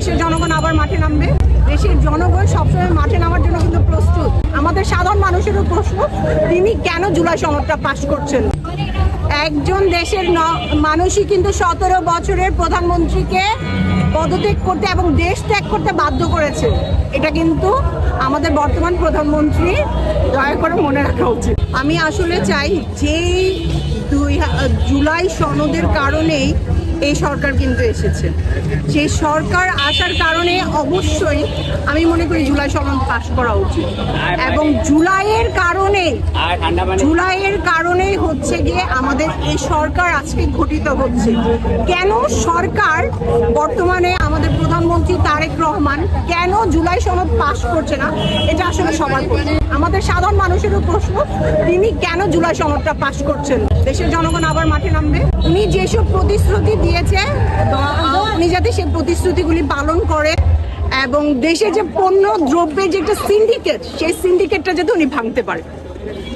দেশের জনগণ আবার মাঠে নামবে। দেশের জনগণ সবসময় মাঠে নামার জন্য কিন্তু প্রস্তুত। আমাদের সাধারণ মানুষেরও প্রশ্ন, তিনি কেন জুলাই সনদটা পাশ করছেন? একজন দেশের মানুষই কিন্তু 17 বছরের প্রধানমন্ত্রীকে পদত্যাগ করতে এবং দেশ ত্যাগ করতে বাধ্য করেছে। এটা কিন্তু আমাদের বর্তমান প্রধানমন্ত্রী দয়া করে মনে রাখা উচিত। আমি আসলে চাই যে জুলাই সনদের কারণেই এই সরকার কিন্তু এসেছে। সেই সরকার আসার কারণে অবশ্যই আমি মনে করি জুলাই সনদ পাশ করা উচিত। এবং জুলাইয়ের কারণেই হচ্ছে গিয়ে আমাদের এই সরকার আজকে গঠিত হচ্ছে। কেন সরকার বর্তমানে আমাদের প্রধানমন্ত্রী তারেক রহমান কেন জুলাই সনদ পাশ করছে না, এটা আসলে সবার প্রশ্ন। আমাদের সাধারণ মানুষেরও প্রশ্ন, তিনি কেন জুলাই সনদটা পাশ করছেন? দেশের জনগণ আবার মাঠে নামবে। উনি যেসব প্রতিশ্রুতি দিয়েছে, উনি যাতে সেই প্রতিশ্রুতিগুলি পালন করে এবং দেশে যে পণ্য দ্রব্যের যে একটা সিন্ডিকেট, সেই সিন্ডিকেটটা যাতে উনি ভাঙতে পারে,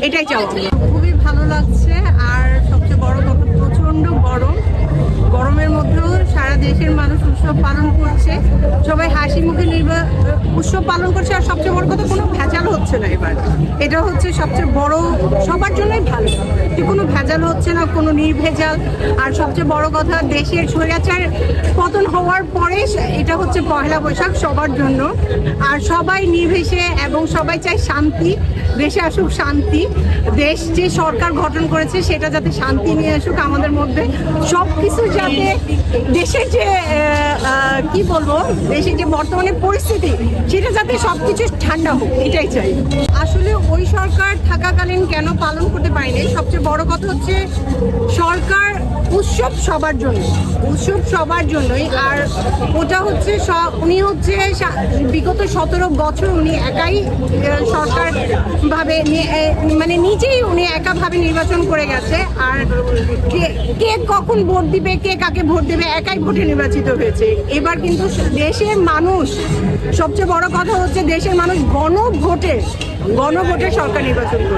এটাই চাওয়া। খুবই ভালো লাগছে। আর সবচেয়ে বড় কথা, প্রচন্ড গরমের মধ্যেও সারা দেশের মানুষ উৎসব পালন করছে, সবাই হাসি মুখে উৎসব পালন করছে। আর সবচেয়ে বড় কথা, কোনো ভেজাল হচ্ছে না এবার। এটা হচ্ছে সবচেয়ে বড়, সবার জন্যই ভালো, কোনো ভেজাল হচ্ছে না, কোনো নির্ভেজাল। আর সবচেয়ে বড় কথা, দেশের স্বৈরাচার পতন হওয়ার পরে এটা হচ্ছে পহেলা বৈশাখ সবার জন্য। আর সবাই নির্ভেসে এবং সবাই চায় শান্তি, দেশে আসুক শান্তি। দেশ যে সরকার গঠন করেছে সেটা যাতে শান্তি নিয়ে আসুক আমাদের মধ্যে। সব কিছু যাতে দেশের যে কি বলবো, দেশের যে বর্তমানে পরিস্থিতি সেটা যাতে সবকিছু ঠান্ডা হোক, এটাই চাই। আসলে ওই সরকার থাকাকালীন কেন পালন করতে পারেনি, সবচেয়ে বড় কথা হচ্ছে সরকার উৎসব সবার জন্যই। আর ওটা হচ্ছে উনি হচ্ছে বিগত 17 বছর উনি একাই সরকার ভাবে, মানে নিজেই উনি একাভাবে নির্বাচন করে গেছে। আর কে কখন ভোট দিবে, কে কাকে ভোট দেবে, একাই ভোটে নির্বাচিত হয়েছে। এবার কিন্তু দেশের মানুষ, সবচেয়ে বড় কথা হচ্ছে দেশের মানুষ গণভোটে সরকার নির্বাচন করে।